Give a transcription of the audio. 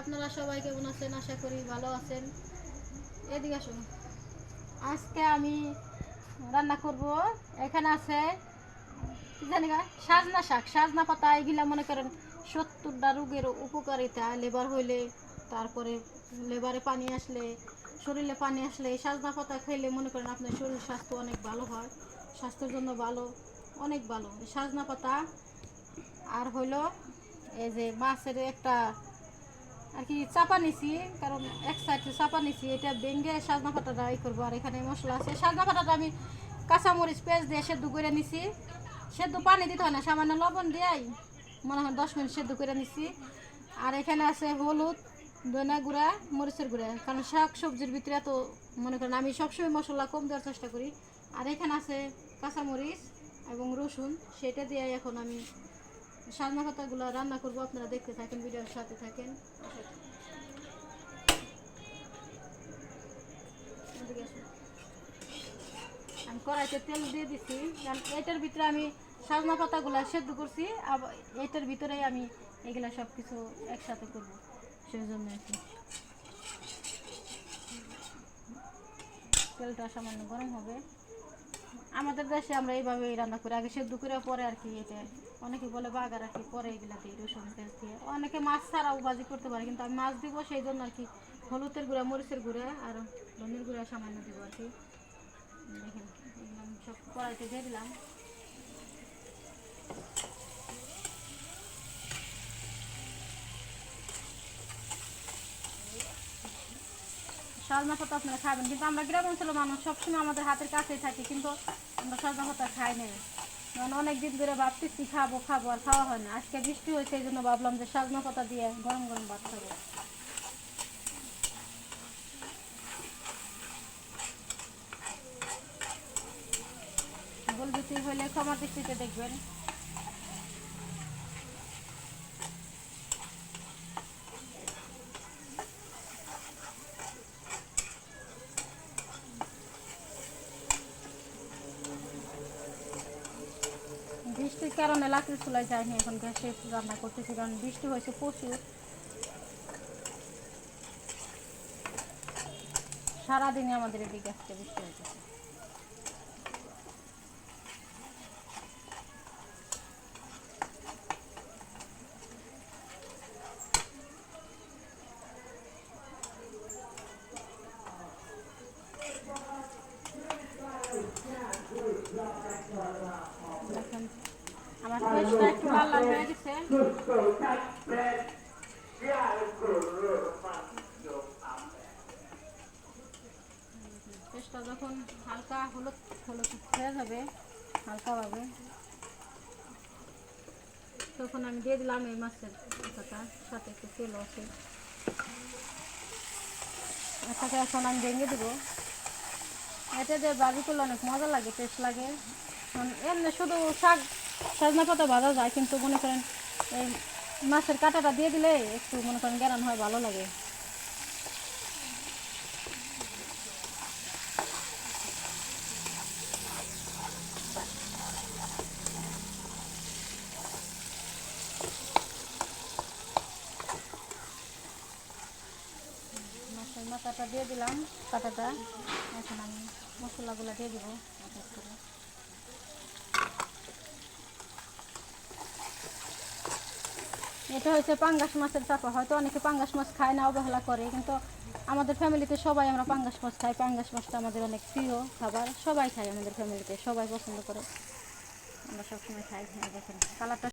আপনারা সবাই কেমন আছেন? আশা করি ভালো আছেন। এদিকে আসুন। আজকে আমি রান্না করব। এখানে আছে কি জানি না, সাজনা শাক, সাজনা পাতা। এগুলা মনে করেন 70টা রোগের উপকারিতা। লেবার হইলে, তারপরে লেবারে পানি আসলে, শরীরে পানি আসলে এই সাজনা পাতা খেলে মনে করেন আপনার শরীর স্বাস্থ্য অনেক ভালো হয়। স্বাস্থ্যের জন্য ভালো, অনেক ভালো সাজনা পাতা। আর হইলো এই যে মাছের একটা আর কি চাপা নিছি, কারণ এক সাইডে চাপা নিছি, এটা ভেঙে সাজনা পাতাটা ই করবো। আর এখানে মশলা আছে। সাজনা পাতাটা আমি কাঁচামরিচ পেঁয়াজ দিয়ে সেদ্ধ করে নিছি। সেদ্ধ পানি দিতে হয় না, সামান্য লবণ দিয়াই মনে হয় 10 মিনিট সেদ্ধ করে নিছি। আর এখানে আছে হলুদ, ধনা গুঁড়া, মরিচের গুঁড়া, কারণ শাক সবজির ভিতরে তো মনে করেন আমি সবসময় মশলা কম দেওয়ার চেষ্টা করি। আর এখানে আছে কাঁচামরিচ এবং রসুন, সেটা দিয়ে এখন আমি সাজনা পাতাগুলো রান্না করবো। আপনারা দেখতে থাকেন, ভিডিওর সাথে থাকেন। আমি কড়াইতে তেল দিয়ে দিছি, কারণ এটার ভিতরে আমি সাজনা পাতাগুলো সেদ্ধ করছি। আবার এটার ভিতরেই আমি এগুলা সব কিছু একসাথে করবো, সেই জন্য আর কি। তেলটা সামান্য গরম হবে। আমাদের দেশে আমরা এইভাবেই রান্না করি, আগে সেদ্ধ করে পরে আর কি এটা অনেকে বলে বাগার আর কি, পরে এগুলা দিই রসুন পেঁয়াজ দিয়ে। অনেকে মাছ ছাড়াও ভাজি করতে পারে, কিন্তু আমি মাছ দিব সেই জন্য আর কি হলুদের গুঁড়া, মরিচের গুঁড়া আর ধনের গুঁড়া সামান্য দিব আর কি। দেখেন এগুলো সব কড়াইতে দিয়ে দিলাম। সাজনা পাতা আপনারা খাবেন, কিন্তু আমরা গ্রাম অঞ্চলের মানুষ সবসময় আমাদের হাতের কাছেই থাকি, কিন্তু আমরা সাজনা পাতা খাই না। কারণ অনেক দিন ধরে ভাবতেছি খাবো খাবো, আর খাওয়া হয় না। আজকে বৃষ্টি হয়েছে, এই জন্য ভাবলাম যে সাজনা পাতা দিয়ে গরম গরম ভাত খাবো। ভুল ত্রুটি হলে ক্ষমা দৃষ্টিতে দেখবেন। বৃষ্টির কারণে লাকড়ি চুলায় যায়নি, এখন গ্যাসে রান্না করতেছি, কারণ বৃষ্টি হয়েছে প্রচুর। সারাদিনই আমাদের এদিকে আজকে বৃষ্টি হয়েছে। দেখেন আমার পেস্টটা একটু লাল লাল হয়ে গেছে। পেস্টটা যখন হালকা হলুদ হলুদ হয়ে যাবে হালকাভাবে, তখন আমি দিয়ে দিলাম এই মাছের পাতাটা, সাথে একটু তেল আছে। এটাকে এখন আমি ভেঙে দেবো। এটা দিয়ে ভাজি করলে অনেক মজা লাগে, টেস্ট লাগে। এমনি শুধু শাক সজনা পাতা ভাজা যায়, কিন্তু মনে করেন এই মাছের কাঁটাটা দিয়ে দিলে একটু মনে করেন গ্যারান হয়, ভালো লাগে। মাছের মাথাটা দিয়ে দিলাম, কাঁটাটা। এখন আমি মশলাগুলো দিয়ে দিব এক এক করে। এটা হচ্ছে পাঙ্গাস মাছের চাপা। হয়তো অনেকে পাঙ্গাস মাছ খায় না, অবহেলা করে, কিন্তু আমাদের ফ্যামিলিতে সবাই আমরা পাঙ্গাস মাছ খাই। পাঙ্গাস মাছটা আমাদের অনেক প্রিয় খাবার, সবাই খাই, আমাদের ফ্যামিলিতে সবাই পছন্দ করে, আমরা সবসময় খাই। দেখেন কালারটা